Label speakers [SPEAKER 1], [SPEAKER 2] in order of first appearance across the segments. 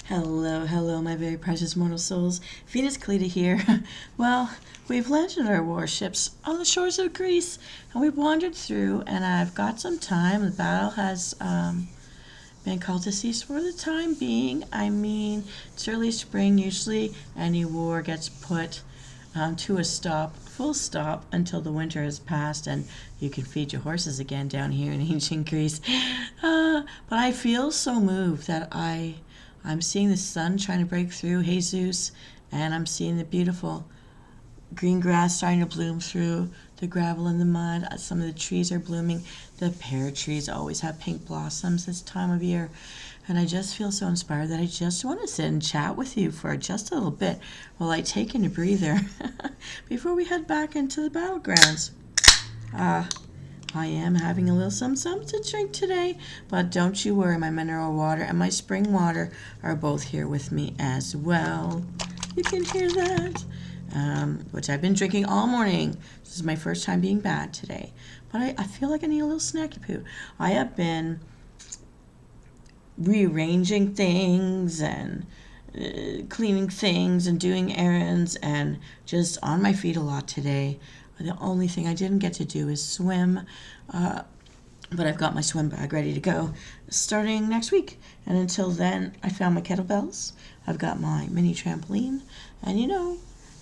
[SPEAKER 1] Hello, hello, my very precious mortal souls. Venus Callida here. Well, we've landed our warships on the shores of Greece, and we've wandered through, and I've got some time. The battle has been called to cease for the time being. I mean, it's early spring. Usually, any war gets put to a stop, full stop, until the winter has passed and you can feed your horses again down here in ancient Greece. But I feel so moved that I'm seeing the sun trying to break through Jesus, and I'm seeing the beautiful green grass starting to bloom through the gravel and the mud. Some of the trees are blooming. The pear trees always have pink blossoms this time of year. And I just feel so inspired that I just want to sit and chat with you for just a little bit while I take in a breather before we head back into the battlegrounds. I am having a little something to drink today, but don't you worry, my mineral water and my spring water are both here with me as well. You can hear that, which I've been drinking all morning. This is my first time being bad today, but I feel like I need a little snacky poo. I have been rearranging things and cleaning things and doing errands and just on my feet a lot today. The only thing I didn't get to do is swim, but I've got my swim bag ready to go starting next week. And until then, I found my kettlebells. I've got my mini trampoline, and I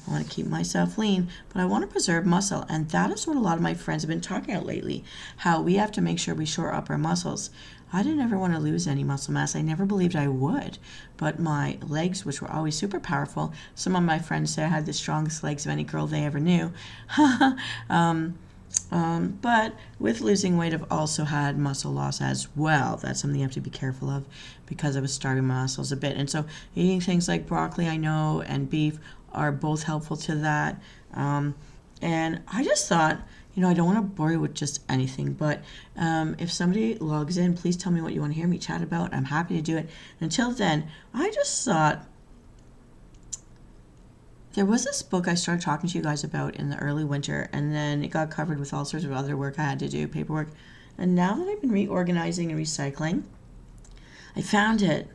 [SPEAKER 1] want to keep myself lean, but I want to preserve muscle. And that is what a lot of my friends have been talking about lately, how we have to make sure we shore up our muscles. I didn't ever want to lose any muscle mass. I never believed I would. But my legs, which were always super powerful, some of my friends say I had the strongest legs of any girl they ever knew. But with losing weight, I've also had muscle loss as well. That's something you have to be careful of because I was starving my muscles a bit. And so eating things like broccoli, I know, and beef are both helpful to that. And I just thought, I don't want to bore you with just anything, but if somebody logs in, please tell me what you want to hear me chat about. I'm happy to do it. Until then, I just thought there was this book I started talking to you guys about in the early winter, and then it got covered with all sorts of other work I had to do, paperwork. And now that I've been reorganizing and recycling, I found it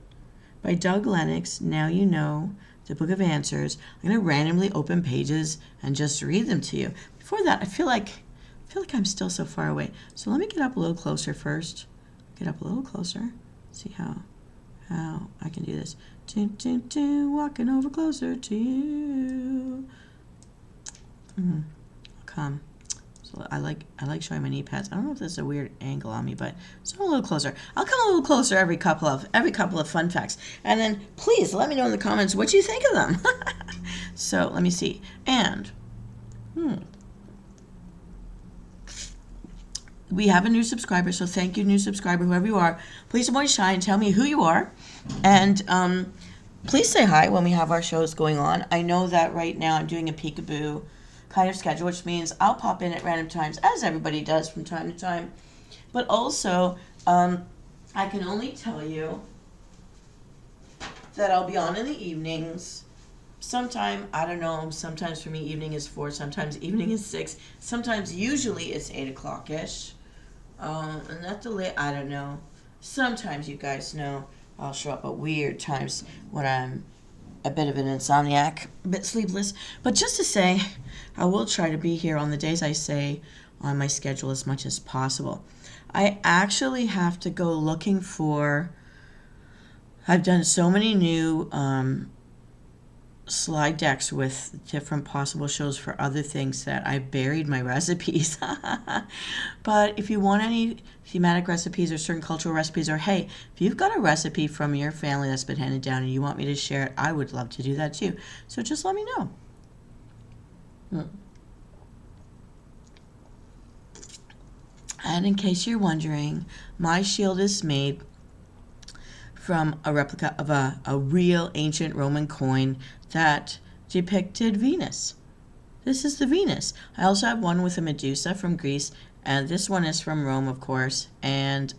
[SPEAKER 1] by Doug Lennox, Now You Know, the Book of Answers. I'm going to randomly open pages and just read them to you. Before that, I feel like I'm still so far away. So let me get up a little closer first. Get up a little closer. See how I can do this. Walking over closer to you. Come. So I like showing my knee pads. I don't know if this is a weird angle on me, but so a little closer. I'll come a little closer every couple of fun facts, and then please let me know in the comments what you think of them. So let me see. And we have a new subscriber, so thank you, new subscriber, whoever you are. Please don't worry, shine. Tell me who you are, and please say hi when we have our shows going on. I know that right now I'm doing a peekaboo kind of schedule, which means I'll pop in at random times, as everybody does from time to time. But also, I can only tell you that I'll be on in the evenings. Sometime, I don't know, sometimes for me evening is 4, sometimes evening is 6, sometimes usually it's 8 o'clock-ish. And that's the late, I don't know. Sometimes you guys know I'll show up at weird times when I'm a bit of an insomniac, a bit sleepless. But just to say, I will try to be here on the days I say on my schedule as much as possible. I actually have to go looking for, I've done so many new slide decks with different possible shows for other things that I buried my recipes. But if you want any thematic recipes or certain cultural recipes, or hey, if you've got a recipe from your family that's been handed down and you want me to share it, I would love to do that too. So just let me know. And in case you're wondering, my shield is made from a replica of a real ancient Roman coin that depicted Venus. This is the Venus. I also have one with a Medusa from Greece, and this one is from Rome, of course. And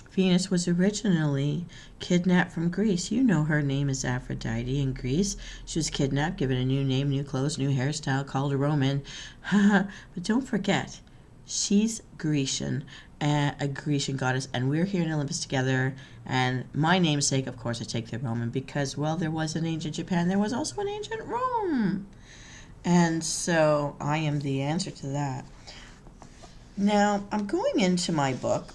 [SPEAKER 1] Venus was originally kidnapped from Greece. You know her name is Aphrodite in Greece. She was kidnapped, given a new name, new clothes, new hairstyle, called a Roman. But don't forget, she's Grecian. a Grecian goddess, and we're here in Olympus together. And my namesake, of course, I take the Roman because, well, there was an ancient Japan. There was also an ancient Rome. And so I am the answer to that. Now, I'm going into my book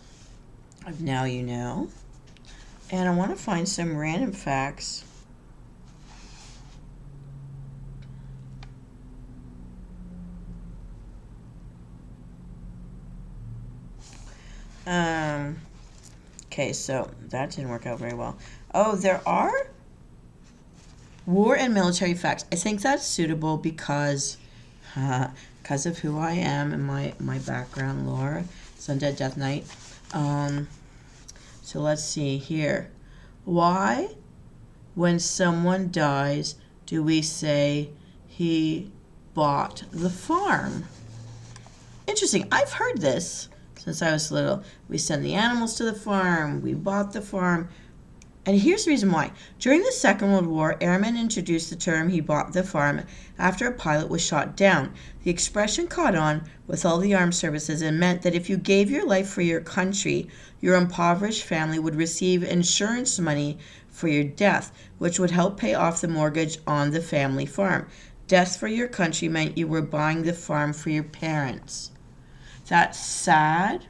[SPEAKER 1] of Now You Know, and I want to find some random facts. Okay, so that didn't work out very well. Oh, there are war and military facts. I think that's suitable because of who I am and my background lore. It's Undead Death Knight. So let's see here. Why, when someone dies, do we say he bought the farm? Interesting. I've heard this since I was little. We send the animals to the farm. We bought the farm. And here's the reason why. During the Second World War, airmen introduced the term "he bought the farm" after a pilot was shot down. The expression caught on with all the armed services and meant that if you gave your life for your country, your impoverished family would receive insurance money for your death, which would help pay off the mortgage on the family farm. Death for your country meant you were buying the farm for your parents. That's sad,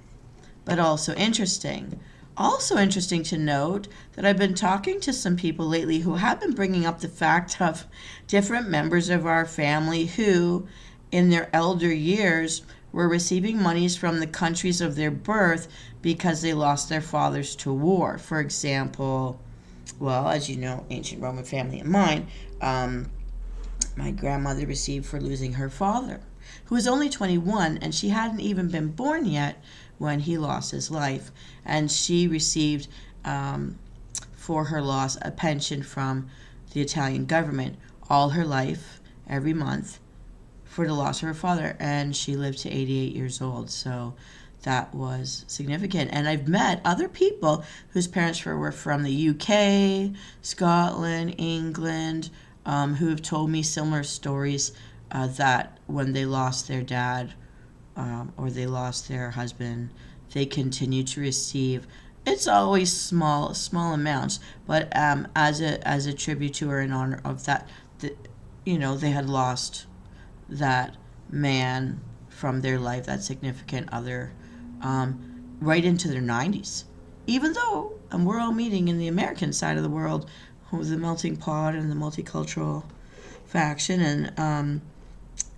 [SPEAKER 1] but also interesting. Also interesting to note that I've been talking to some people lately who have been bringing up the fact of different members of our family who, in their elder years, were receiving monies from the countries of their birth because they lost their fathers to war. For example, well, as you know, ancient Roman family of mine, my grandmother received for losing her father, who was only 21, and she hadn't even been born yet when he lost his life. And she received, for her loss, a pension from the Italian government all her life, every month, for the loss of her father. And she lived to 88 years old. So that was significant. And I've met other people whose parents were from the UK, Scotland, England, who have told me similar stories that when they lost their dad or they lost their husband, they continue to receive. It's always small amounts, but as a tribute to her in honor of that, they had lost that man from their life, that significant other, right into their 90s. Even though, and we're all meeting in the American side of the world, with the melting pot and the multicultural faction, and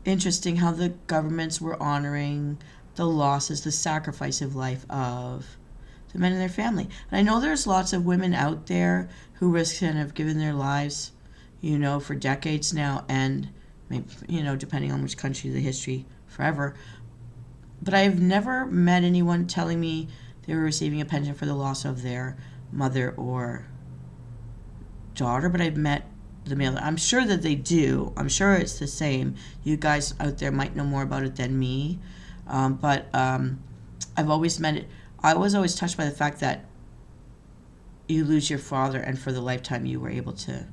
[SPEAKER 1] interesting how the governments were honoring the losses, the sacrifice of life of the men in their family. And I know there's lots of women out there who risk and have given their lives, for decades now, and maybe, depending on which country, the history, forever. But I've never met anyone telling me they were receiving a pension for the loss of their mother or daughter, but I've met the male. I'm sure that they do. I'm sure it's the same. You guys out there might know more about it than me. But I've always met it. I was always touched by the fact that you lose your father, and for the lifetime you were able to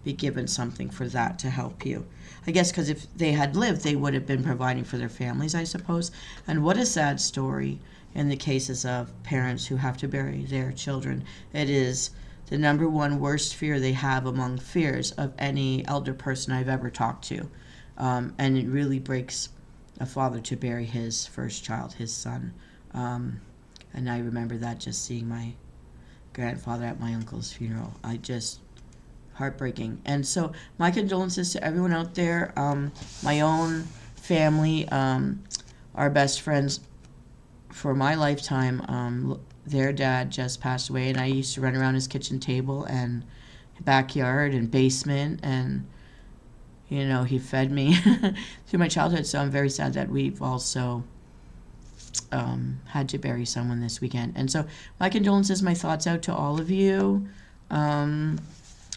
[SPEAKER 1] be given something for that to help you. I guess because if they had lived, they would have been providing for their families, I suppose. And what a sad story in the cases of parents who have to bury their children. It is the number one worst fear they have among fears of any elder person I've ever talked to. And it really breaks a father to bury his first child, his son. And I remember that, just seeing my grandfather at my uncle's funeral. Heartbreaking. And so my condolences to everyone out there. My own family, our best friends for my lifetime, their dad just passed away, and I used to run around his kitchen table and backyard and basement, and he fed me through my childhood. So I'm very sad that we've also had to bury someone this weekend. And so my condolences, my thoughts out to all of you.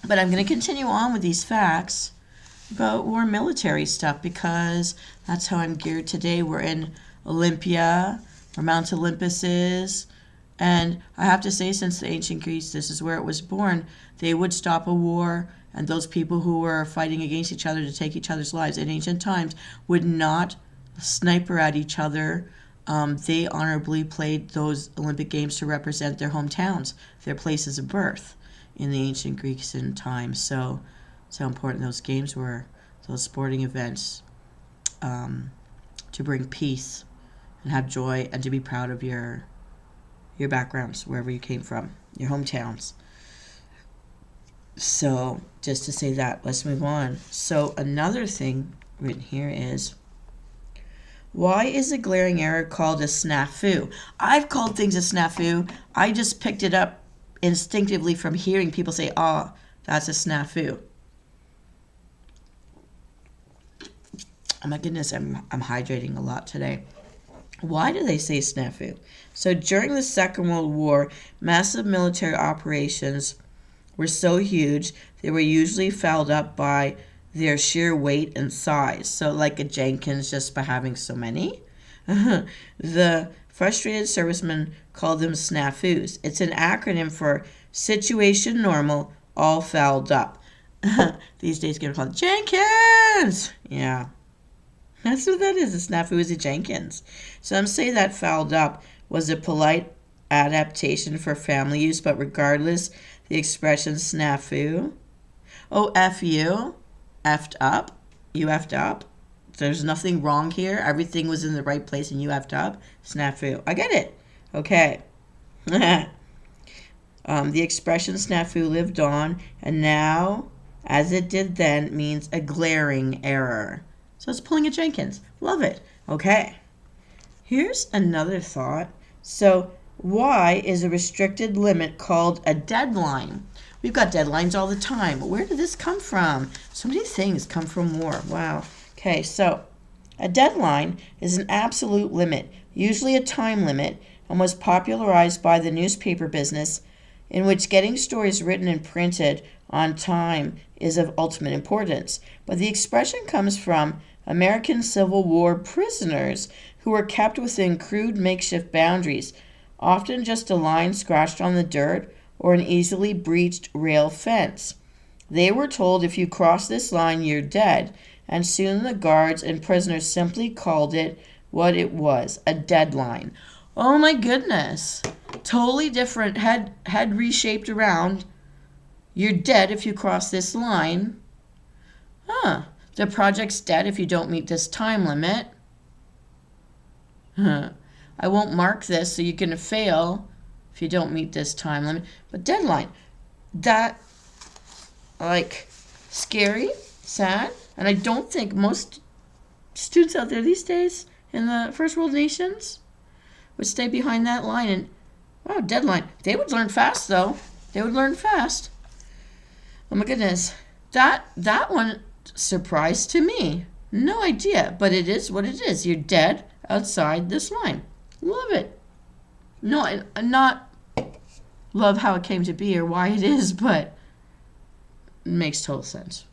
[SPEAKER 1] But I'm going to continue on with these facts about war military stuff, because that's how I'm geared today. We're in Olympia, where Mount Olympus is. And I have to say, since the ancient Greece, this is where it was born, they would stop a war, and those people who were fighting against each other to take each other's lives in ancient times would not sniper at each other they honorably played those Olympic Games to represent their hometowns, their places of birth in the ancient Greeks in time. So that's how important those games were, those sporting events, to bring peace and have joy and to be proud of your backgrounds, wherever you came from, your hometowns. So just to say that, let's move on. So another thing written here is, why is a glaring error called a snafu? I've called things a snafu. I just picked it up instinctively from hearing people say, oh, that's a snafu. Oh my goodness, I'm hydrating a lot today. Why do they say snafu? So during the Second World War, massive military operations were so huge, they were usually fouled up by their sheer weight and size. So like a Jenkins, just by having so many. The frustrated servicemen called them snafus. It's an acronym for situation normal, all fouled up. These days, get called Jenkins. Yeah. That's what that is. A snafu is a Jenkins. Some say that fouled up was a polite adaptation for family use, but regardless, the expression snafu. Oh, F you. Effed up. You effed up. There's nothing wrong here. Everything was in the right place and you effed up. Snafu. I get it. Okay. The expression snafu lived on, and now, as it did then, means a glaring error. So it's pulling a Jenkins. Love it. Okay. Here's another thought. So why is a restricted limit called a deadline? We've got deadlines all the time. Where did this come from? So many things come from war. Wow. Okay, so a deadline is an absolute limit, usually a time limit, and was popularized by the newspaper business, in which getting stories written and printed on time is of ultimate importance. But the expression comes from American Civil War prisoners who were kept within crude makeshift boundaries, often just a line scratched on the dirt or an easily breached rail fence. They were told, if you cross this line, you're dead, and soon the guards and prisoners simply called it what it was, a deadline. Oh my goodness. Totally different, head reshaped around. You're dead if you cross this line. The project's dead if you don't meet this time limit. I won't mark this, so you're going to fail if you don't meet this time limit. But deadline, that, like, scary, sad, and I don't think most students out there these days in the first world nations would stay behind that line. And, wow, deadline. They would learn fast, though. They would learn fast. Oh, my goodness. That one surprised to me. No idea, but it is what it is. You're dead outside this line. Love it. No, I not love how it came to be or why it is, but it makes total sense.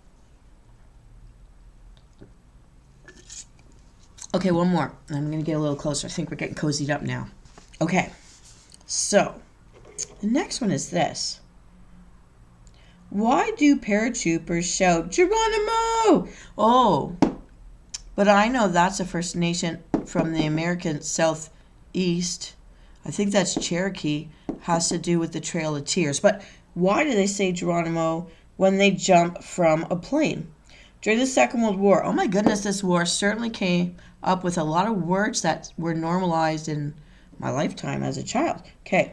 [SPEAKER 1] Okay, one more. I'm going to get a little closer. I think we're getting cozied up now. Okay, so the next one is this. Why do paratroopers shout, Geronimo? Oh, but I know that's a First Nation from the American Southeast. I think that's Cherokee, has to do with the Trail of Tears. But why do they say Geronimo when they jump from a plane? During the Second World War, oh my goodness, this war certainly came up with a lot of words that were normalized in my lifetime as a child. Okay.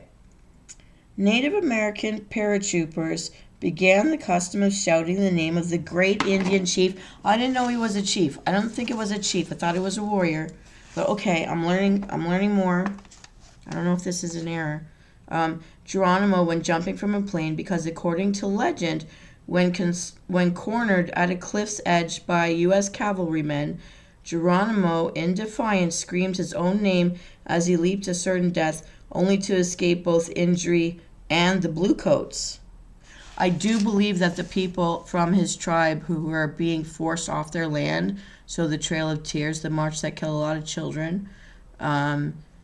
[SPEAKER 1] Native American paratroopers began the custom of shouting the name of the great Indian chief. I didn't know he was a chief. I don't think it was a chief. I thought it was a warrior. But okay, I'm learning more. I don't know if this is an error. Geronimo when jumping from a plane, because according to legend, when cornered at a cliff's edge by U.S. cavalrymen, Geronimo, in defiance, screamed his own name as he leaped to certain death, only to escape both injury and the bluecoats. I do believe that the people from his tribe who were being forced off their land, so the Trail of Tears, the march that killed a lot of children,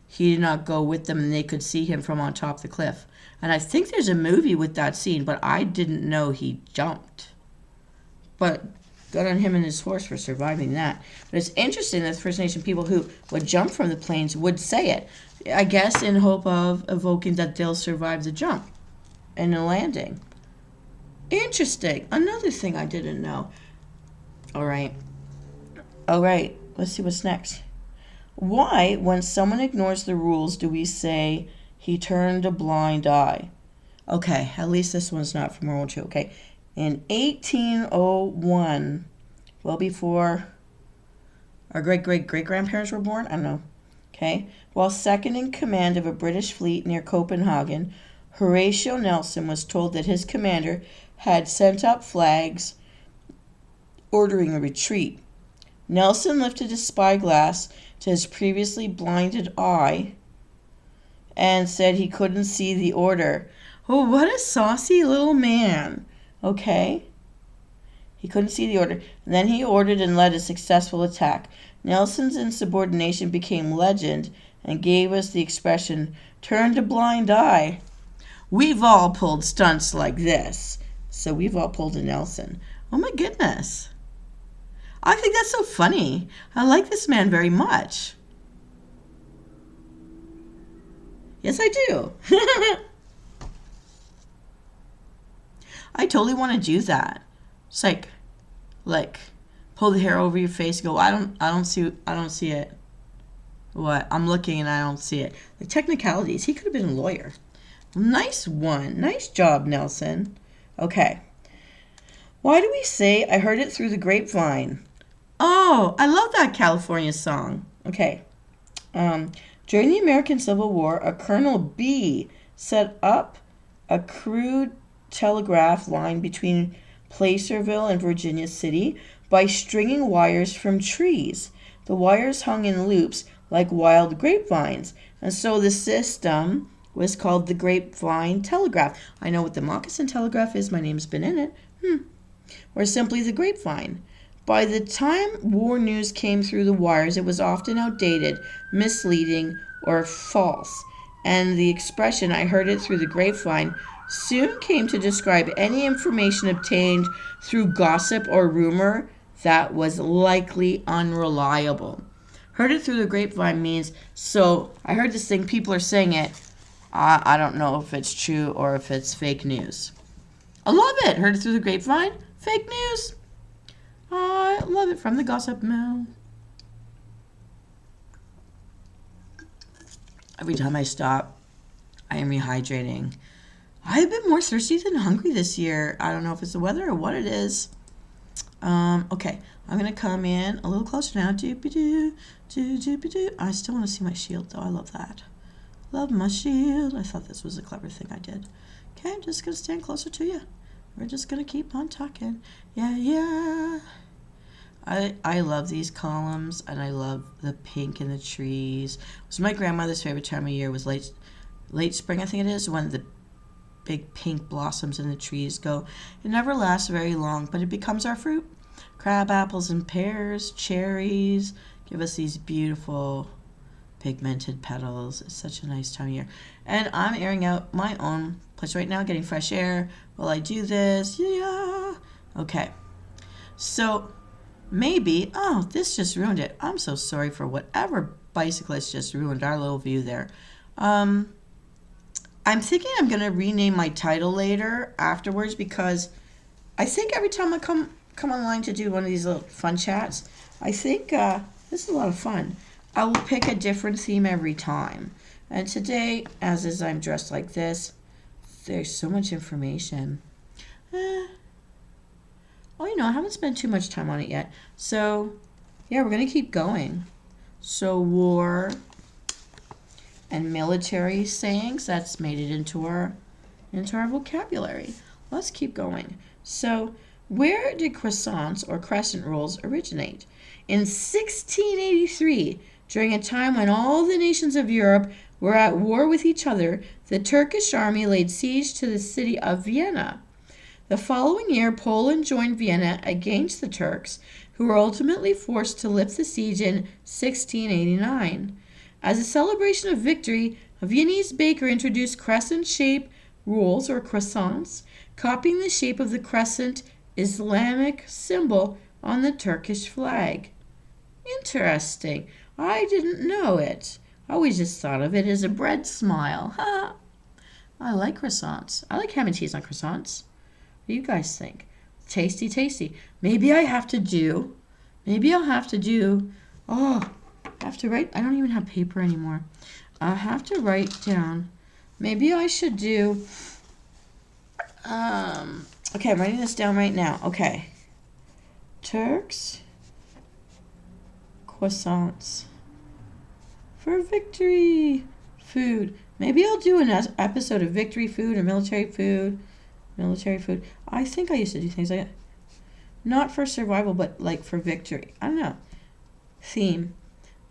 [SPEAKER 1] he did not go with them and they could see him from on top of the cliff. And I think there's a movie with that scene, but I didn't know he jumped. But Good on him and his horse for surviving that. But it's interesting that the First Nation people who would jump from the plains would say it. I guess in hope of evoking that they'll survive the jump and the landing. Interesting. Another thing I didn't know. All right. Let's see what's next. Why, when someone ignores the rules, do we say he turned a blind eye? Okay, at least this one's not from World War II. Okay. In 1801, well before our great-great-great-grandparents were born, I don't know. Okay. While second in command of a British fleet near Copenhagen, Horatio Nelson was told that his commander had sent up flags ordering a retreat. Nelson lifted his spyglass to his previously blinded eye and said he couldn't see the order. Oh, what a saucy little man. Okay. He couldn't see the order. And then he ordered and led a successful attack. Nelson's insubordination became legend and gave us the expression, turned a blind eye. We've all pulled stunts like this. So we've all pulled a Nelson. Oh my goodness. I think that's so funny. I like this man very much. Yes, I do. I totally want to do that. It's like, pull the hair over your face. Go. I don't see it. What? I'm looking and I don't see it. The technicalities. He could have been a lawyer. Nice one. Nice job, Nelson. Okay. Why do we say I heard it through the grapevine? Oh, I love that California song. Okay. During the American Civil War, a Colonel B set up a crude telegraph line between Placerville and Virginia City by stringing wires from trees. The wires hung in loops like wild grapevines, and so the system was called the grapevine telegraph. I know what the moccasin telegraph is. My name's been in it. Or simply the grapevine. By the time war news came through the wires, it was often outdated, misleading, or false. And the expression, I heard it through the grapevine, soon came to describe any information obtained through gossip or rumor that was likely unreliable. Heard it through the grapevine means, so I heard this thing, people are saying it. I don't know if it's true or if it's fake news. I love it. Heard it through the grapevine. Fake news. I love it from the gossip mill. Every time I stop, I am rehydrating. I've been more thirsty than hungry this year. I don't know if it's the weather or what it is. Okay, I'm going to come in a little closer now. Doopy-doo, doopy-doo. I still want to see my shield, though. I love that. Love my shield. I thought this was a clever thing I did. Okay, I'm just going to stand closer to you. We're just going to keep on talking. Yeah. I love these columns, and I love the pink in the trees. It was my grandmother's favorite time of year was late spring, I think it is, when the big pink blossoms in the trees go. It never lasts very long, but it becomes our fruit. Crab apples and pears, cherries, give us these beautiful pigmented petals. It's such a nice time of year. And I'm airing out my own place right now, getting fresh air while I do this. Yeah. Okay. So maybe, this just ruined it. I'm so sorry for whatever bicyclist just ruined our little view there. I'm thinking I'm going to rename my title later afterwards, because I think every time I come online to do one of these little fun chats, I think this is a lot of fun. I will pick a different theme every time. And today, as is, I'm dressed like this. There's so much information. I haven't spent too much time on it yet. So, yeah, we're going to keep going. So, war and military sayings, that's made it into our vocabulary. Let's keep going. So, where did croissants or crescent rolls originate? In 1683, during a time when all the nations of Europe were at war with each other, the Turkish army laid siege to the city of Vienna. The following year, Poland joined Vienna against the Turks, who were ultimately forced to lift the siege in 1689. As a celebration of victory, a Viennese baker introduced crescent-shaped rolls or croissants, copying the shape of the crescent Islamic symbol on the Turkish flag. Interesting. I didn't know it. I always just thought of it as a bread smile. Ha! I like croissants. I like ham and cheese on croissants. What do you guys think? Tasty, tasty. Maybe I'll have to do, oh, I have to write, I don't even have paper anymore. I have to write down, maybe I should do, okay, I'm writing this down right now. Okay. Turks, croissants for victory food. Maybe I'll do an episode of victory food or military food. I think I used to do things like that. Not for survival, but like for victory. I don't know. Theme.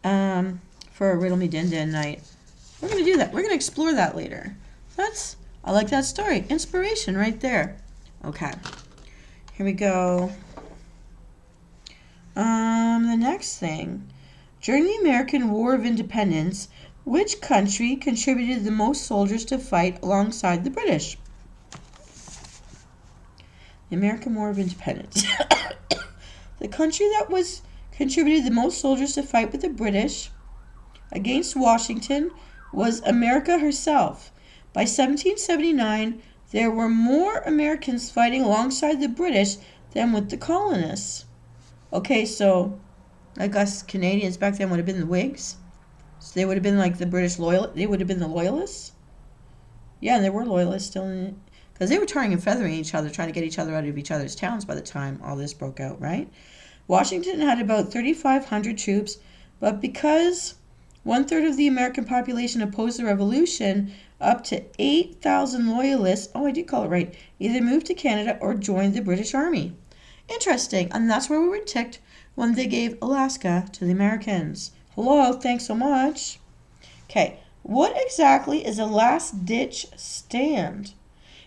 [SPEAKER 1] For a Riddle Me Din Din night. We're going to do that. We're going to explore that later. I like that story. Inspiration right there. Okay. Here we go. The next thing. During the American War of Independence, which country contributed the most soldiers to fight alongside the British? The American War of Independence. The country that was contributed the most soldiers to fight with the British against Washington was America herself. By 1779, there were more Americans fighting alongside the British than with the colonists. Okay, so I guess Canadians back then would have been the Whigs. So they would have been like the British they would have been the Loyalists. Yeah, and there were Loyalists still in it. Because they were tarring and feathering each other, trying to get each other out of each other's towns by the time all this broke out, right? Washington had about 3,500 troops, but because 1/3 of the American population opposed the revolution, up to 8,000 loyalists, oh, I did call it right, either moved to Canada or joined the British Army. Interesting, and that's where we were ticked when they gave Alaska to the Americans. Hello, thanks so much. Okay, what exactly is a last-ditch stand?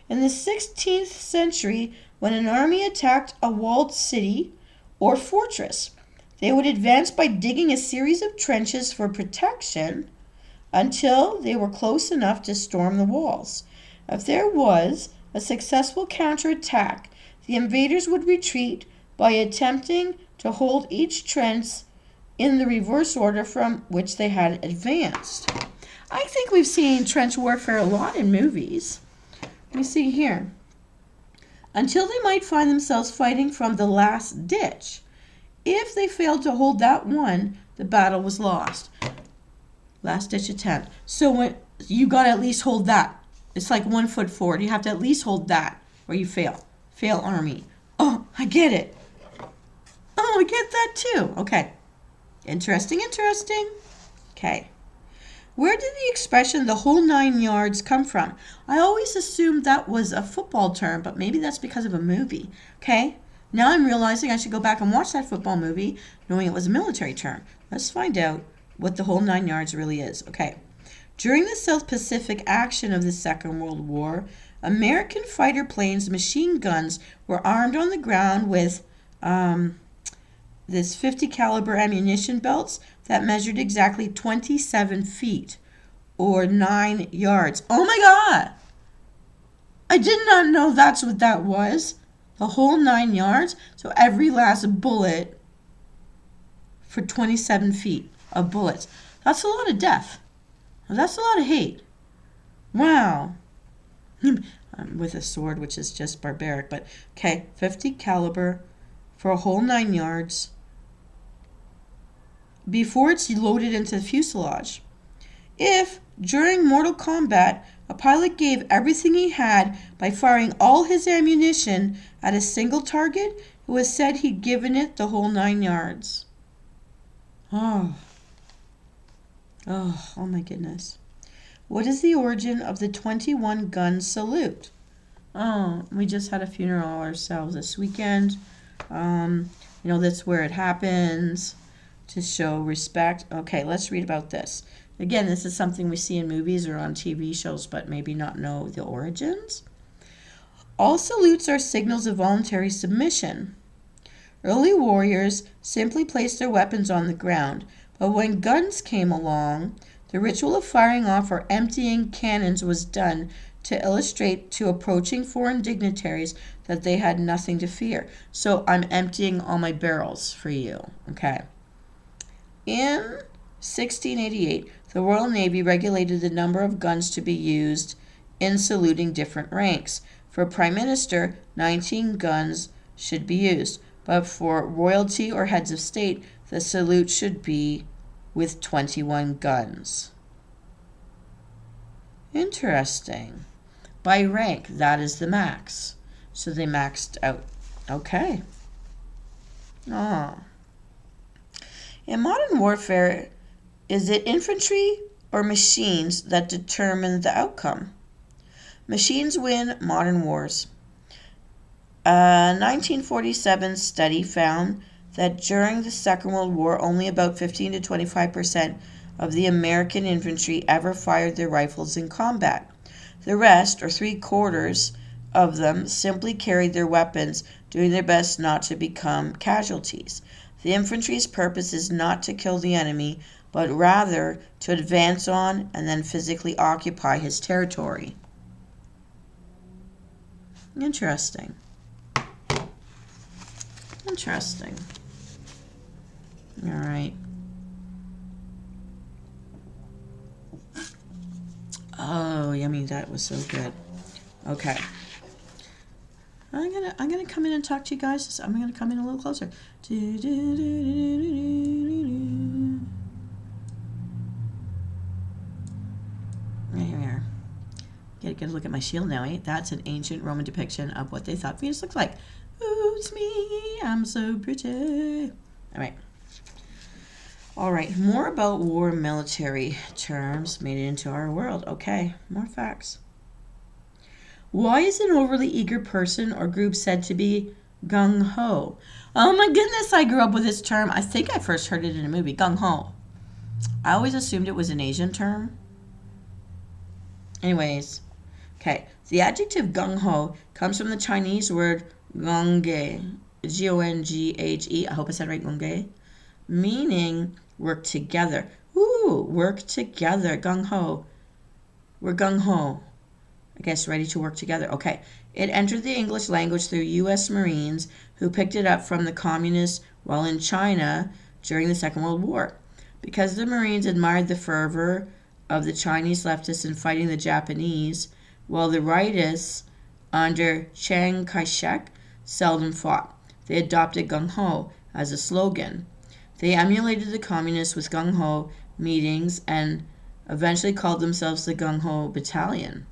[SPEAKER 1] In the 16th century, when an army attacked a walled city or fortress, they would advance by digging a series of trenches for protection until they were close enough to storm the walls. If there was a successful counterattack, the invaders would retreat by attempting to hold each trench in the reverse order from which they had advanced. I think we've seen trench warfare a lot in movies. Let me see here. Until they might find themselves fighting from the last ditch. If they failed to hold that one, the battle was lost. Last ditch attempt. So when you got to at least hold that. It's like 1 foot forward. You have to at least hold that or you fail. Fail army. Oh, I get it. Oh, I get that too. Okay. Interesting. Okay. Where did the expression the whole 9 yards come from? I always assumed that was a football term, but maybe that's because of a movie. Okay? Now I'm realizing I should go back and watch that football movie, knowing it was a military term. Let's find out what the whole 9 yards really is. Okay. During the South Pacific action of the Second World War, American fighter planes, machine guns, were armed on the ground with this 50 caliber ammunition belts that measured exactly 27 feet or 9 yards. Oh my God! I did not know that's what that was. The whole 9 yards. So every last bullet for 27 feet of bullets. That's a lot of death. That's a lot of hate. Wow. With a sword, which is just barbaric. But okay, 50 caliber for a whole 9 yards before it's loaded into the fuselage. If, during mortal combat, a pilot gave everything he had by firing all his ammunition at a single target, it was said he'd given it the whole 9 yards. Oh my goodness. What is the origin of the 21-gun salute? Oh, we just had a funeral ourselves this weekend. That's where it happens to show respect. Okay, let's read about this. Again, this is something we see in movies or on TV shows, but maybe not know the origins. All salutes are signals of voluntary submission. Early warriors simply placed their weapons on the ground, but when guns came along, the ritual of firing off or emptying cannons was done to illustrate to approaching foreign dignitaries that they had nothing to fear. So I'm emptying all my barrels for you. Okay. In 1688, the Royal Navy regulated the number of guns to be used in saluting different ranks. For Prime Minister, 19 guns should be used, but for royalty or heads of state, the salute should be with 21 guns. Interesting. By rank, that is the max. So they maxed out. Okay. Oh. In modern warfare, is it infantry or machines that determine the outcome? Machines win modern wars. A 1947 study found that during the Second World War, only about 15 to 25% of the American infantry ever fired their rifles in combat. The rest, or 3/4 of them, simply carried their weapons, doing their best not to become casualties. The infantry's purpose is not to kill the enemy, but rather to advance on and then physically occupy his territory. Interesting. Interesting. All right. Oh, yummy! That was so good. Okay. I'm gonna come in and talk to you guys. I'm gonna come in a little closer. Here we are. Get a look at my shield now, eh? That's an ancient Roman depiction of what they thought Venus looked like. Ooh, it's me. I'm so pretty. All right. More about war military terms made it into our world. Okay, more facts. Why is an overly eager person or group said to be gung-ho? Oh my goodness, I grew up with this term. I think I first heard it in a movie, gung-ho. I always assumed it was an Asian term. Anyways, okay. The adjective gung-ho comes from the Chinese word gongge, G-O-N-G-H-E. I hope I said right, gongge, meaning work together. Ooh, work together, gung-ho. We're gung-ho. I guess ready to work together. Okay. It entered the English language through U.S. Marines who picked it up from the communists while in China during the Second World War. Because the Marines admired the fervor of the Chinese leftists in fighting the Japanese, while the rightists under Chiang Kai-shek seldom fought. They adopted gung-ho as a slogan. They emulated the communists with gung-ho meetings and eventually called themselves the gung-ho battalion.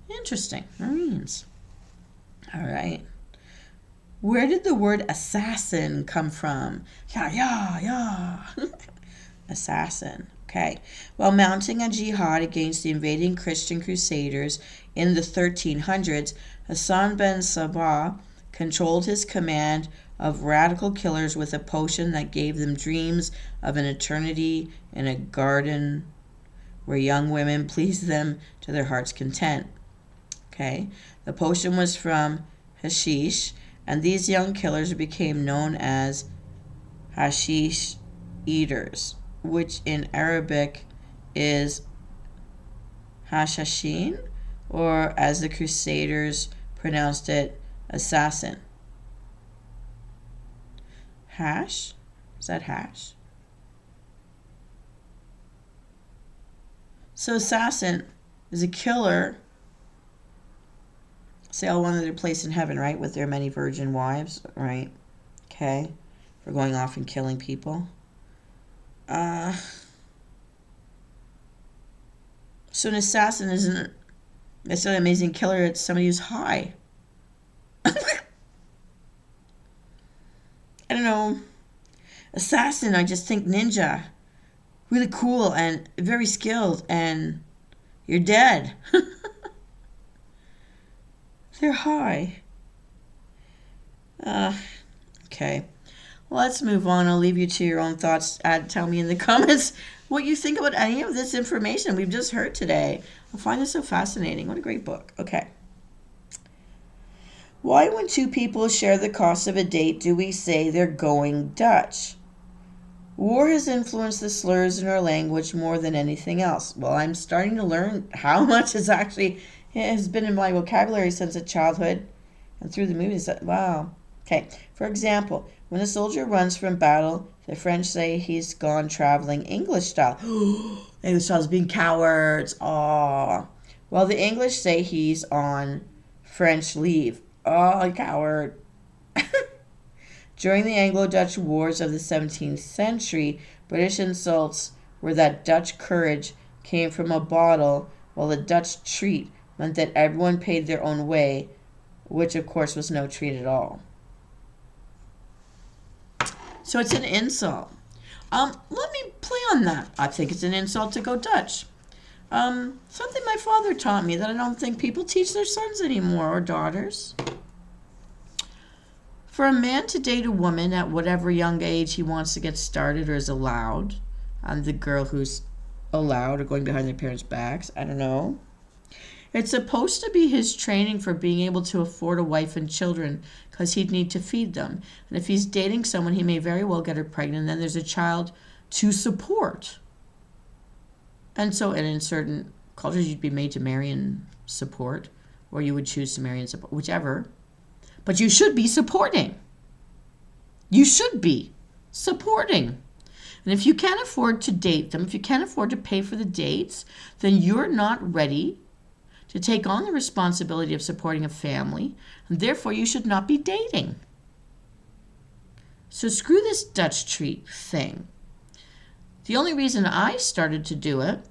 [SPEAKER 1] Interesting. Marines. All right. Where did the word assassin come from? Yeah. Assassin. Okay. While mounting a jihad against the invading Christian crusaders in the 1300s, Hassan ben Sabah controlled his command of radical killers with a potion that gave them dreams of an eternity in a garden where young women pleased them to their heart's content. Okay. The potion was from hashish, and these young killers became known as hashish eaters, which in Arabic is hashashin, or as the Crusaders pronounced it, assassin. Hash? Is that hash? So assassin is a killer. Say all wanted their place in heaven, right? With their many virgin wives, right? Okay. For going off and killing people. So an assassin isn't necessarily an amazing killer. It's somebody who's high. I don't know. Assassin, I just think ninja. Really cool and very skilled, and you're dead. They're high. Okay. Well, let's move on. I'll leave you to your own thoughts. Tell me in the comments what you think about any of this information we've just heard today. I find this so fascinating. What a great book. Okay. Why, when two people share the cost of a date, do we say they're going Dutch? War has influenced the slurs in our language more than anything else. Well, I'm starting to learn how much is actually It has been in my vocabulary since childhood and through the movies. Wow. Okay. For example, when a soldier runs from battle, the French say he's gone traveling English style. English style is being cowards. Aw. Well, the English say he's on French leave. Oh, coward. During the Anglo-Dutch Wars of the 17th century, British insults were that Dutch courage came from a bottle, while the Dutch treat meant that everyone paid their own way, which of course was no treat at all. So it's an insult. Let me play on that. I think it's an insult to go Dutch. Something my father taught me that I don't think people teach their sons anymore or daughters. For a man to date a woman at whatever young age he wants to get started or is allowed, I'm the girl who's allowed or going behind their parents' backs, I don't know. It's supposed to be his training for being able to afford a wife and children because he'd need to feed them. And if he's dating someone, he may very well get her pregnant, and then there's a child to support. And so, and in certain cultures, you'd be made to marry and support, or you would choose to marry and support, whichever. But you should be supporting. You should be supporting. And if you can't afford to date them, if you can't afford to pay for the dates, then you're not ready to take on the responsibility of supporting a family, and therefore you should not be dating. So screw this Dutch treat thing. The only reason I started to do it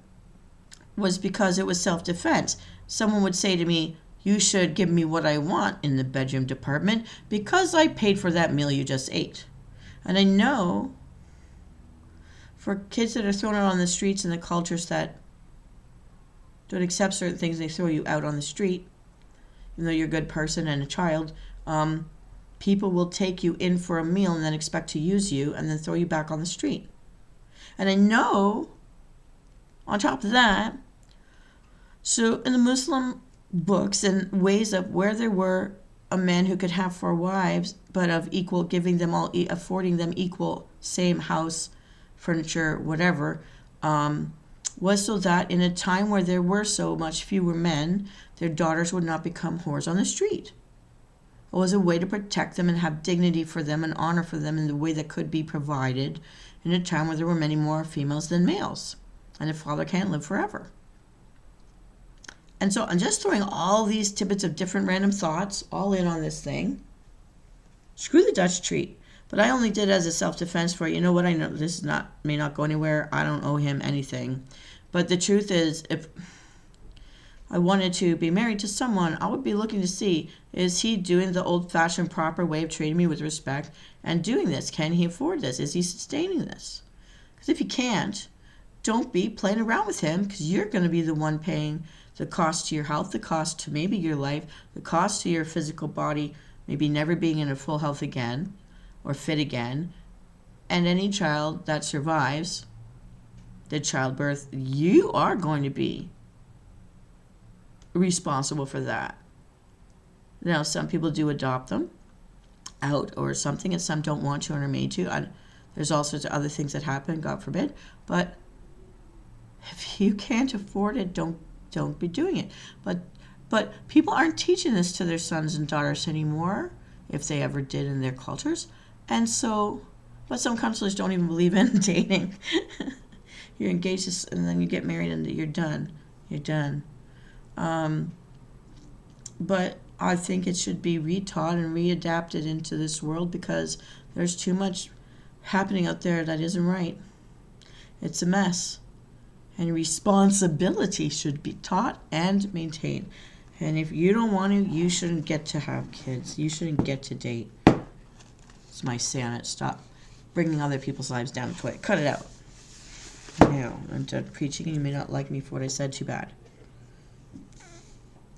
[SPEAKER 1] was because it was self-defense. Someone would say to me, you should give me what I want in the bedroom department because I paid for that meal you just ate. And I know for kids that are thrown out on the streets and the cultures that don't accept certain things, they throw you out on the street, even though you're a good person and a child, people will take you in for a meal and then expect to use you and then throw you back on the street. And I know, on top of that, so in the Muslim books and ways of where there were a man who could have 4 wives, but of equal, giving them all, affording them equal, same house, furniture, whatever, was so that in a time where there were so much fewer men, their daughters would not become whores on the street. It was a way to protect them and have dignity for them and honor for them in the way that could be provided in a time where there were many more females than males. And a father can't live forever. And so I'm just throwing all these tidbits of different random thoughts all in on this thing. Screw the Dutch treat. But I only did it as a self-defense for, you know what, I know this is may not go anywhere. I don't owe him anything. But the truth is, if I wanted to be married to someone, I would be looking to see, is he doing the old-fashioned proper way of treating me with respect and doing this? Can he afford this? Is he sustaining this? Because if he can't, don't be playing around with him, because you're going to be the one paying the cost to your health, the cost to maybe your life, the cost to your physical body, maybe never being in a full health again or fit again. And any child that survives the childbirth, you are going to be responsible for that. Now, some people do adopt them out or something, and some don't want to and are made to. There's all sorts of other things that happen, God forbid. But if you can't afford it, don't be doing it. But people aren't teaching this to their sons and daughters anymore, if they ever did in their cultures. And so, but some cultures don't even believe in dating. You're engaged and then you get married and you're done. You're done. But I think it should be retaught and readapted into this world because there's too much happening out there that isn't right. It's a mess. And responsibility should be taught and maintained. And if you don't want to, you shouldn't get to have kids. You shouldn't get to date. It's my say on it. Stop bringing other people's lives down the toilet. Cut it out. Now, I'm done preaching and you may not like me for what I said. Too bad.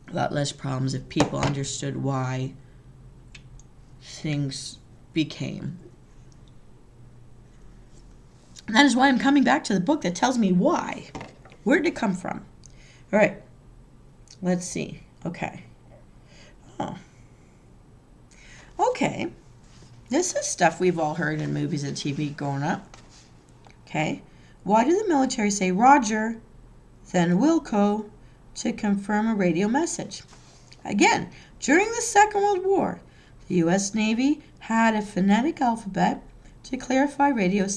[SPEAKER 1] A lot less problems if people understood why things became. And that is why I'm coming back to the book that tells me why. Where did it come from? All right. Let's see. Okay. Oh. Okay. This is stuff we've all heard in movies and TV growing up. Okay. Why did the military say Roger, then Wilco, to confirm a radio message. Again, during the Second World War, the U.S. Navy had a phonetic alphabet to clarify radio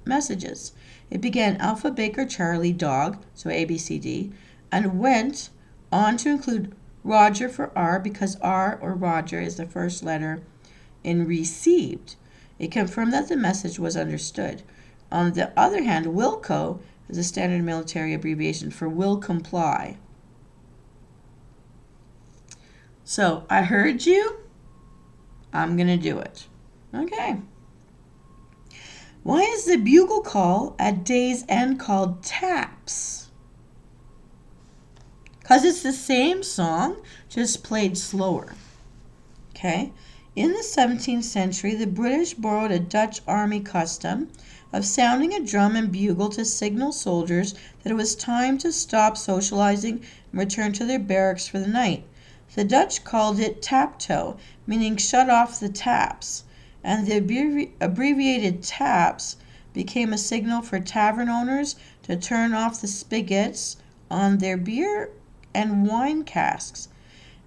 [SPEAKER 1] messages. It began Alpha, Baker, Charlie, Dog, so A, B, C, D, and went on to include Roger for R because R, or Roger, is the first letter in received. It confirmed that the message was understood. On the other hand, Wilco is a standard military abbreviation for will comply. So, I heard you. I'm going to do it. Okay. Why is the bugle call at day's end called taps? Because it's the same song, just played slower. Okay. In the 17th century, the British borrowed a Dutch army custom of sounding a drum and bugle to signal soldiers that it was time to stop socializing and return to their barracks for the night. The Dutch called it taptoe, meaning shut off the taps, and the abbreviated taps became a signal for tavern owners to turn off the spigots on their beer and wine casks.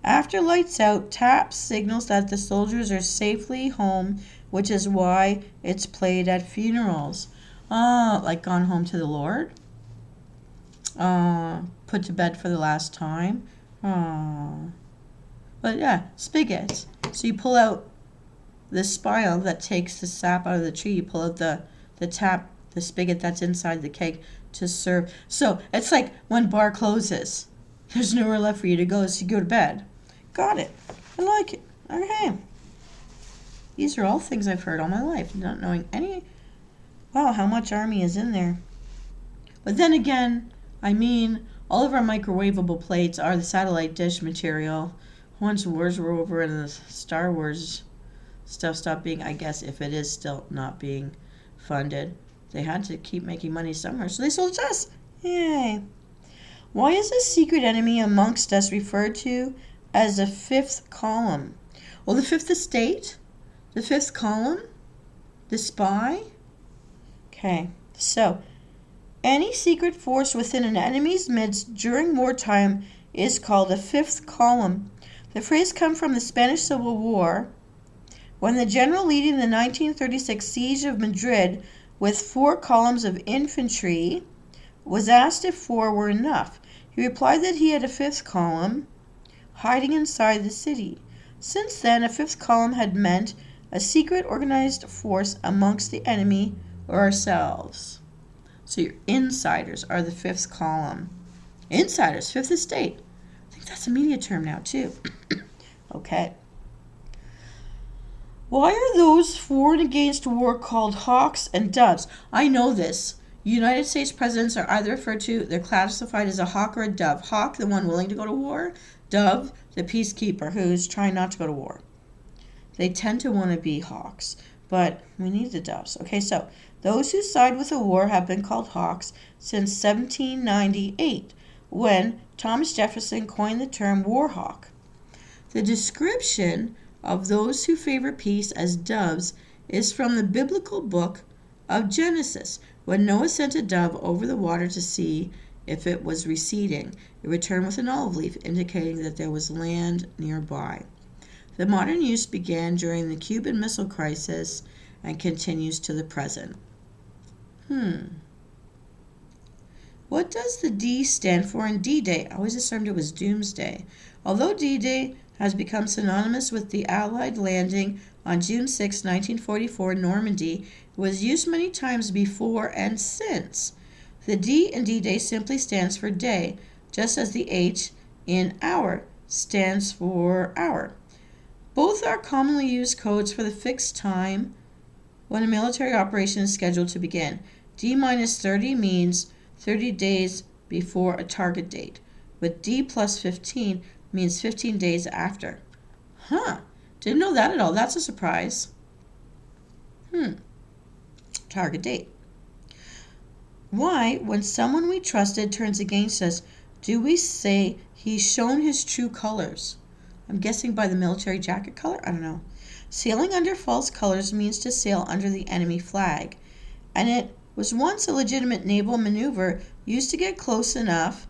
[SPEAKER 1] After lights out, taps signals that the soldiers are safely home, which is why it's played at funerals. Like Gone Home to the Lord. Put to bed for the last time. But yeah, spigots. So you pull out the spile that takes the sap out of the tree. You pull out the tap, the spigot that's inside the keg to serve. So it's like when bar closes. There's nowhere left for you to go, so you go to bed. Got it. I like it. Okay. These are all things I've heard all my life, not knowing any. Wow, how much army is in there. But then again, I mean, all of our microwavable plates are the satellite dish material. Once wars were over and the Star Wars stuff stopped being, I guess, if it is still not being funded, they had to keep making money somewhere, so they sold it to us. Yay. Why is a secret enemy amongst us referred to as a fifth column? Well, the fifth estate, the fifth column, the spy. Okay, so any secret force within an enemy's midst during wartime is called a fifth column. The phrase comes from the Spanish Civil War, when the general leading the 1936 siege of Madrid with 4 columns of infantry was asked if 4 were enough. He replied that he had a 5th column hiding inside the city. Since then, a 5th column had meant a secret organized force amongst the enemy or ourselves. So your insiders are the 5th column. Insiders, 5th estate. I think that's a media term now too. Okay. Why are those for and against war called hawks and doves? I know this. United States presidents are either referred to, they're classified as a hawk or a dove. Hawk, the one willing to go to war. Dove, the peacekeeper who's trying not to go to war. They tend to want to be hawks, but we need the doves. Okay, so those who side with the war have been called hawks since 1798, when Thomas Jefferson coined the term war hawk. The description of those who favor peace as doves is from the biblical book of Genesis. When Noah sent a dove over the water to see if it was receding, it returned with an olive leaf, indicating that there was land nearby. The modern use began during the Cuban Missile Crisis and continues to the present. What does the D stand for in D-Day? I always assumed it was Doomsday. Although D-Day has become synonymous with the Allied landing on June 6, 1944 in Normandy, it was used many times before and since. The D in D-Day simply stands for day, just as the H in hour stands for hour. Both are commonly used codes for the fixed time when a military operation is scheduled to begin. D-30 means 30 days before a target date, with D plus 15 means 15 days after. Didn't know that at all. That's a surprise. Target date. Why, when someone we trusted turns against us, do we say he's shown his true colors? I'm guessing by the military jacket color? I don't know. Sailing under false colors means to sail under the enemy flag, and it was once a legitimate naval maneuver used to get close enough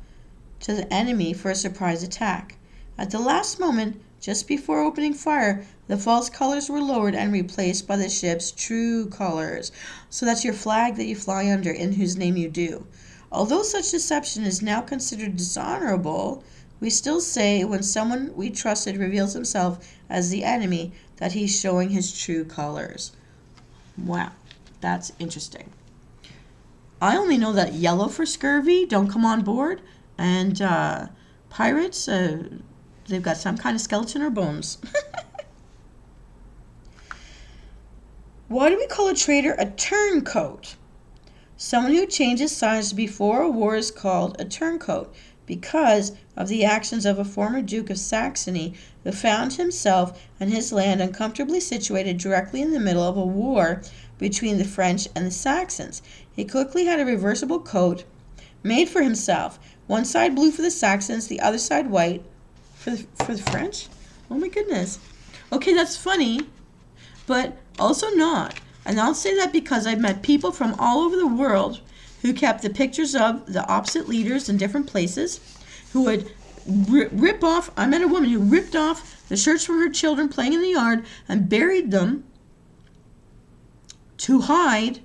[SPEAKER 1] to the enemy for a surprise attack. At the last moment, just before opening fire, the false colors were lowered and replaced by the ship's true colors. So that's your flag that you fly under, in whose name you do. Although such deception is now considered dishonorable, we still say when someone we trusted reveals himself as the enemy that he's showing his true colors. Wow, that's interesting. I only know that yellow for scurvy, don't come on board, and pirates, they've got some kind of skeleton or bones. Why do we call a traitor a turncoat? Someone who changes sides before a war is called a turncoat because of the actions of a former Duke of Saxony who found himself and his land uncomfortably situated directly in the middle of a war between the French and the Saxons. He quickly had a reversible coat made for himself. One side blue for the Saxons, the other side white for the French? Oh my goodness. Okay, that's funny, but also not. And I'll say that because I've met people from all over the world who kept the pictures of the opposite leaders in different places, who would rip off. I met a woman who ripped off the shirts from her children playing in the yard and buried them to hide.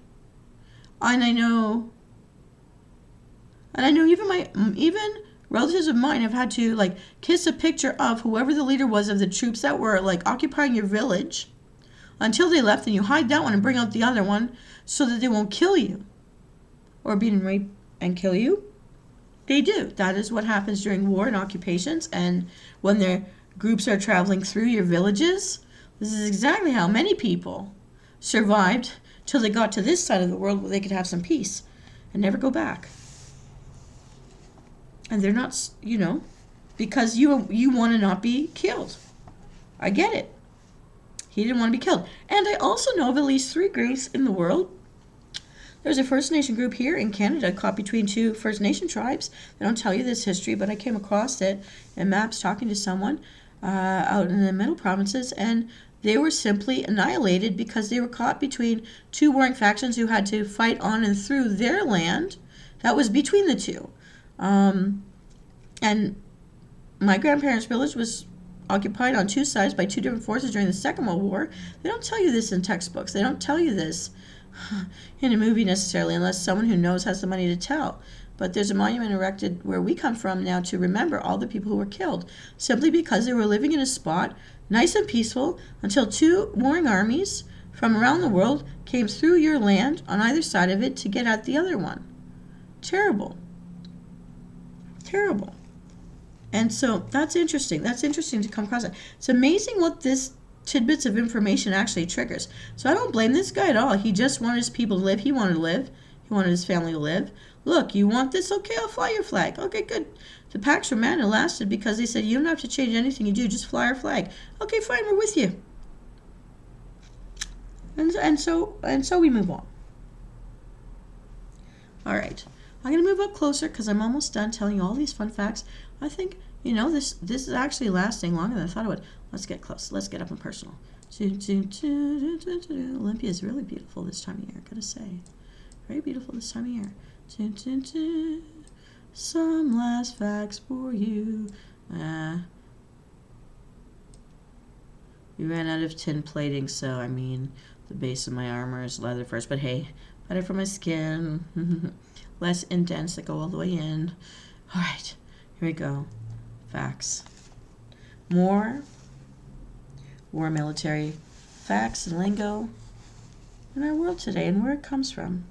[SPEAKER 1] And I know even relatives of mine have had to like kiss a picture of whoever the leader was of the troops that were like occupying your village until they left, and you hide that one and bring out the other one so that they won't kill you or beat and rape and kill you. They do. That is what happens during war and occupations, and when their groups are traveling through your villages. This is exactly how many people survived till they got to this side of the world where they could have some peace and never go back. And they're not, because you want to not be killed. I get it. He didn't want to be killed. And I also know of at least 3 groups in the world. There's a First Nation group here in Canada caught between 2 First Nation tribes. They don't tell you this history, but I came across it in maps talking to someone out in the middle provinces, and they were simply annihilated because they were caught between 2 warring factions who had to fight on and through their land that was between the 2. And my grandparents' village was occupied on 2 sides by 2 different forces during the Second World War. They don't tell you this in textbooks. They don't tell you this in a movie necessarily, unless someone who knows has the money to tell. But there's a monument erected where we come from now to remember all the people who were killed, simply because they were living in a spot, nice and peaceful, until 2 warring armies from around the world came through your land on either side of it to get at the other one. Terrible. Terrible. And so that's interesting. That's interesting to come across it. It's amazing what this tidbits of information actually triggers. So I don't blame this guy at all. He just wanted his people to live. He wanted to live. He wanted his family to live. Look, you want this? Okay, I'll fly your flag. Okay, good. The Pax Romana lasted because they said you don't have to change anything you do. Just fly our flag. Okay, fine. We're with you. And so we move on. All right. I'm going to move up closer because I'm almost done telling you all these fun facts. I think, this is actually lasting longer than I thought it would. Let's get close. Let's get up and personal. Olympia is really beautiful this time of year, I gotta say. Very beautiful this time of year. Some last facts for you. We ran out of tin plating, so the base of my armor is leather first. But hey, better for my skin. Less indents that go all the way in. All right, here we go. Facts. More war military facts and lingo in our world today and where it comes from.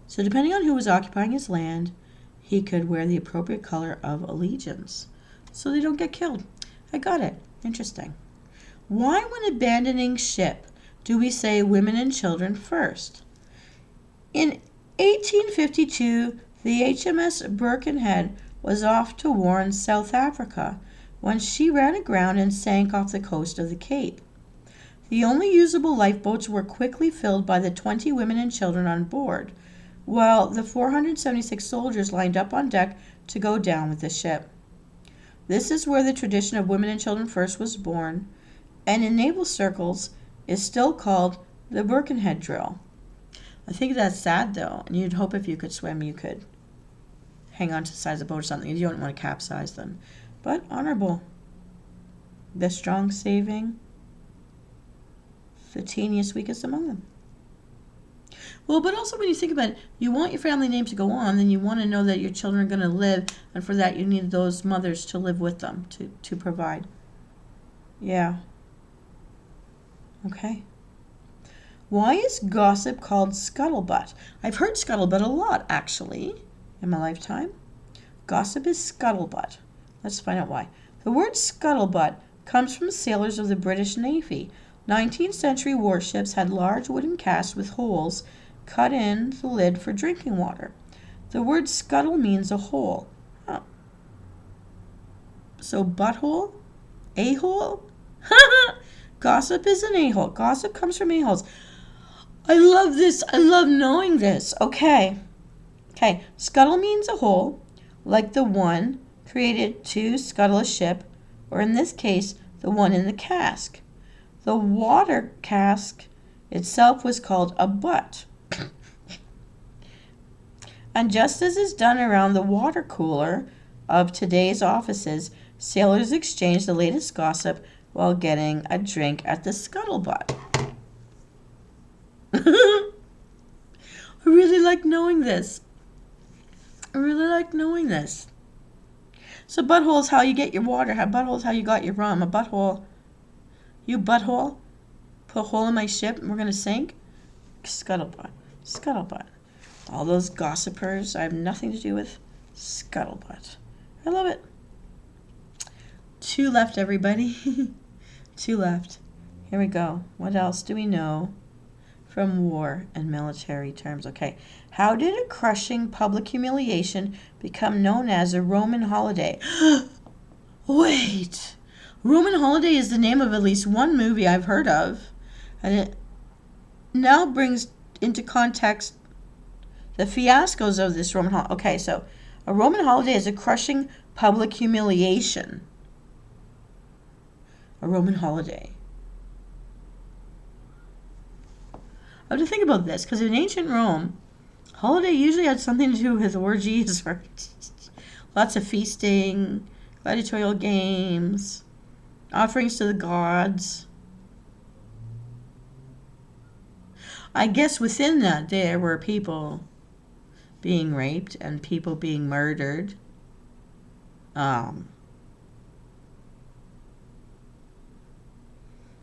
[SPEAKER 1] So depending on who was occupying his land, he could wear the appropriate color of allegiance so they don't get killed. I got it. Interesting. Why, when abandoning ship, do we say women and children first? In 1852, the HMS Birkenhead was off to warn South Africa when she ran aground and sank off the coast of the Cape. The only usable lifeboats were quickly filled by the 20 women and children on board, while the 476 soldiers lined up on deck to go down with the ship. This is where the tradition of women and children first was born, and in naval circles is still called the Birkenhead drill. I think that's sad, though, and you'd hope if you could swim, you could hang on to the side of the boat or something. You don't want to capsize them. But honorable. The strong saving, the teeniest, weakest among them. Well, but also when you think about it, you want your family name to go on, then you want to know that your children are going to live, and for that you need those mothers to live with them, to provide. Yeah. Okay. Why is gossip called scuttlebutt? I've heard scuttlebutt a lot, actually, in my lifetime. Gossip is scuttlebutt. Let's find out why. The word scuttlebutt comes from sailors of the British Navy. 19th century warships had large wooden casks with holes cut in the lid for drinking water. The word scuttle means a hole. Huh. So butthole? A-hole? Gossip is an a-hole. Gossip comes from a-holes. I love this. I love knowing this. Okay. Scuttle means a hole, like the one created to scuttle a ship, or in this case, the one in the cask. The water cask itself was called a butt. And just as is done around the water cooler of today's offices, sailors exchange the latest gossip while getting a drink at the scuttlebutt. I really like knowing this. So butthole is how you get your water. Butthole is how you got your rum. A butthole. You butthole. Put a hole in my ship and we're going to sink. Scuttlebutt. All those gossipers, I have nothing to do with scuttlebutt. I love it. 2 left, everybody. 2 left. Here we go. What else do we know from war and military terms? Okay. How did a crushing public humiliation become known as a Roman holiday? Wait. Roman holiday is the name of at least one movie I've heard of. And it now brings into context the fiascos of this Roman holiday. Okay, so a Roman holiday is a crushing public humiliation. A Roman holiday. I have to think about this, because in ancient Rome, holiday usually had something to do with orgies or lots of feasting, gladiatorial games, offerings to the gods. I guess within that there were people being raped and people being murdered.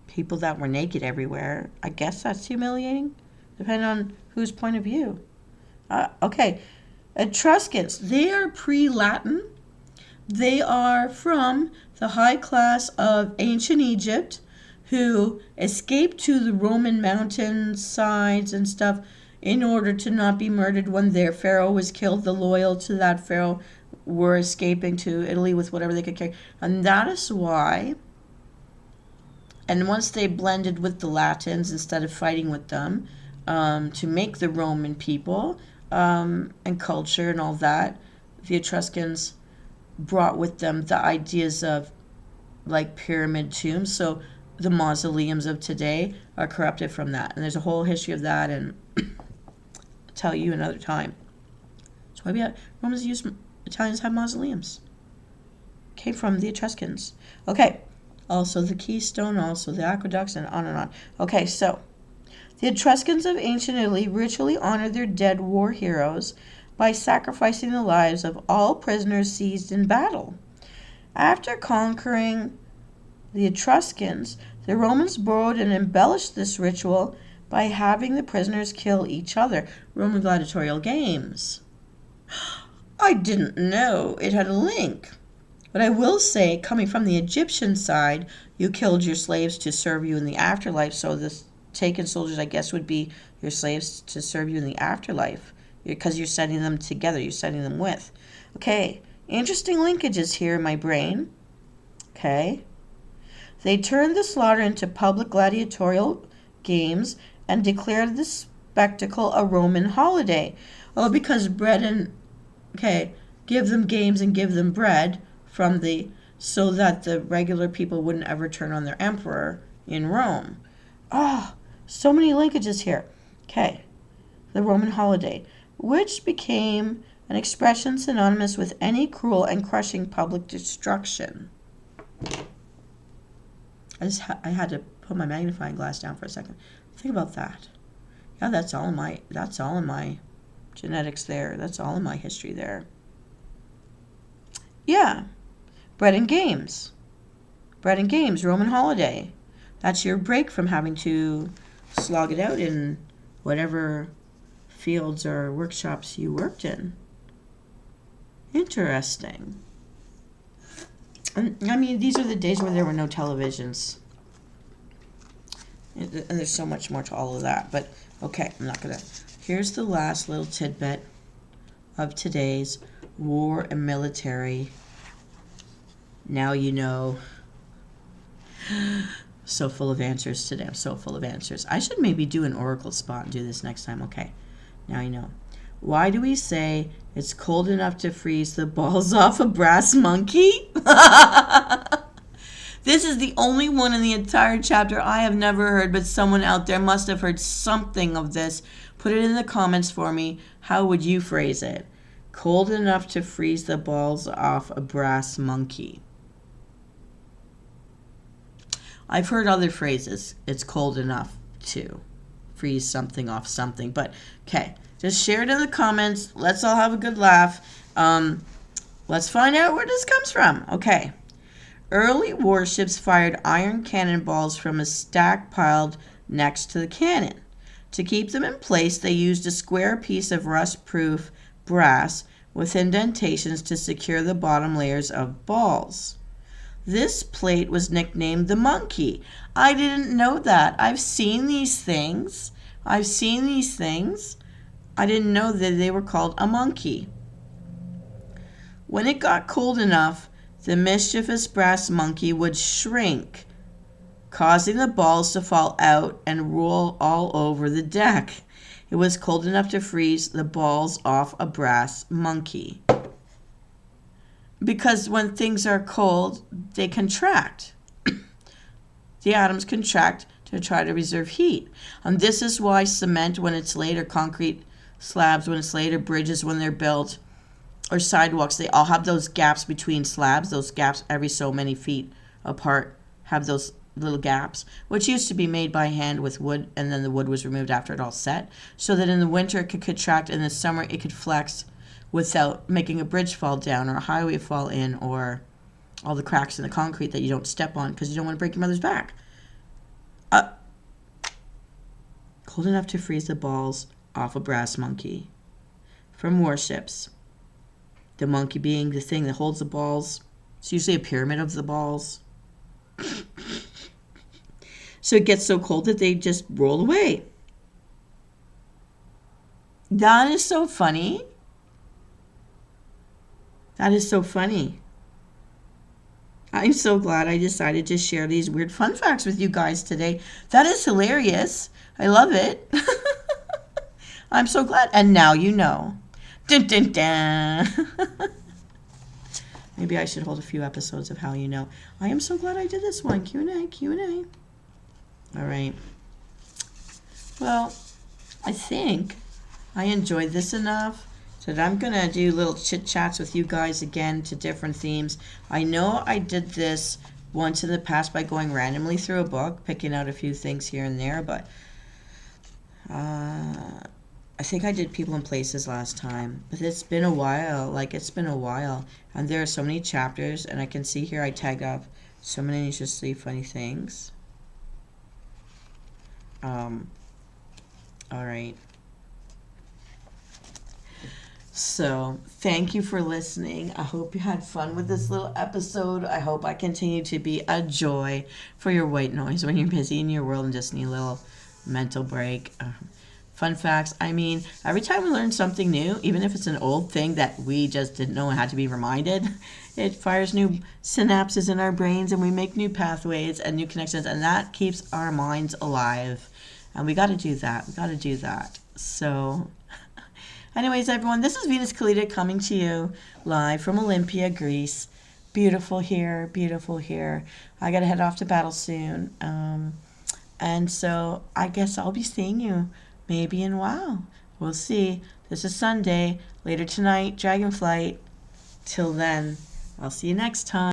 [SPEAKER 1] People that were naked everywhere. I guess that's humiliating, depending on whose point of view. Okay, Etruscans, they are pre-Latin. They are from the high class of ancient Egypt who escaped to the Roman mountain sides and stuff in order to not be murdered when their pharaoh was killed. The loyal to that pharaoh were escaping to Italy with whatever they could carry. And that is why, and once they blended with the Latins instead of fighting with them, to make the Roman people and culture and all that, the Etruscans brought with them the ideas of like pyramid tombs. So the mausoleums of today are corrupted from that. And there's a whole history of that, and I'll tell you another time. So why we have Romans used Italians have mausoleums. Came from the Etruscans. Okay. Also the Keystone, also the aqueducts, and on and on. Okay, so the Etruscans of ancient Italy ritually honored their dead war heroes by sacrificing the lives of all prisoners seized in battle. After conquering the Etruscans, the Romans borrowed and embellished this ritual by having the prisoners kill each other. Roman gladiatorial games. I didn't know it had a link. But I will say, coming from the Egyptian side, you killed your slaves to serve you in the afterlife. So the taken soldiers, I guess, would be your slaves to serve you in the afterlife. Because you're setting them together. You're setting them with. Okay, interesting linkages here in my brain. Okay. They turned the slaughter into public gladiatorial games and declared the spectacle a Roman holiday. Oh, because bread and... Okay, give them games and give them bread from the... So that the regular people wouldn't ever turn on their emperor in Rome. Oh, so many linkages here. Okay, the Roman holiday, which became an expression synonymous with any cruel and crushing public destruction. I had to put my magnifying glass down for a second. Think about that. Yeah, that's all in my genetics there. That's all in my history there. Yeah. Bread and games. Bread and games, Roman holiday. That's your break from having to slog it out in whatever fields or workshops you worked in. Interesting. And, I mean, these are the days where there were no televisions. And there's so much more to all of that. But, okay, I'm not going to. Here's the last little tidbit of today's war and military. Now you know. So full of answers today. I'm so full of answers. I should maybe do an oracle spot and do this next time. Okay, now you know. Why do we say it's cold enough to freeze the balls off a brass monkey? This is the only one in the entire chapter I have never heard, but someone out there must have heard something of this. Put it in the comments for me. How would you phrase it? Cold enough to freeze the balls off a brass monkey. I've heard other phrases. It's cold enough to freeze something off something. But, okay, just share it in the comments. Let's all have a good laugh. Let's find out where this comes from. Okay. Early warships fired iron cannonballs from a stack piled next to the cannon. To keep them in place, they used a square piece of rust-proof brass with indentations to secure the bottom layers of balls. This plate was nicknamed the monkey. I didn't know that. I've seen these things. I didn't know that they were called a monkey. When it got cold enough, the mischievous brass monkey would shrink, causing the balls to fall out and roll all over the deck. It was cold enough to freeze the balls off a brass monkey. Because when things are cold, they contract. The atoms contract to try to reserve heat. And this is why cement, when it's laid, or concrete slabs, when it's laid, or bridges, when they're built, or sidewalks, they all have those gaps between slabs. Those gaps every so many feet apart have those little gaps, which used to be made by hand with wood, and then the wood was removed after it all set, so that in the winter it could contract, and in the summer it could flex without making a bridge fall down or a highway fall in or all the cracks in the concrete that you don't step on because you don't want to break your mother's back. Cold enough to freeze the balls off a brass monkey. From warships. The monkey being the thing that holds the balls. It's usually a pyramid of the balls. So it gets so cold that they just roll away. That is so funny. That is so funny. I'm so glad I decided to share these weird fun facts with you guys today. That is hilarious. I love it. I'm so glad. And now you know. Dun, dun, dun. Maybe I should hold a few episodes of How You Know. I am so glad I did this one. Q&A, Q&A. All right. Well, I think I enjoyed this enough so that I'm going to do little chit-chats with you guys again to different themes. I know I did this once in the past by going randomly through a book, picking out a few things here and there, but I think I did people and places last time. But it's been a while. It's been a while. And there are so many chapters, and I can see here I tagged up so many interesting funny things. All right. So, thank you for listening. I hope you had fun with this little episode. I hope I continue to be a joy for your white noise when you're busy in your world and just need a little mental break. Fun facts. I mean, every time we learn something new, even if it's an old thing that we just didn't know had to be reminded, it fires new synapses in our brains and we make new pathways and new connections, and that keeps our minds alive. And we got to do that. So, anyways, everyone, this is Venus Callida coming to you live from Olympia, Greece. Beautiful here. I got to head off to battle soon. And so I guess I'll be seeing you maybe in a while. We'll see. This is Sunday. Later tonight, Dragonflight. Till then, I'll see you next time.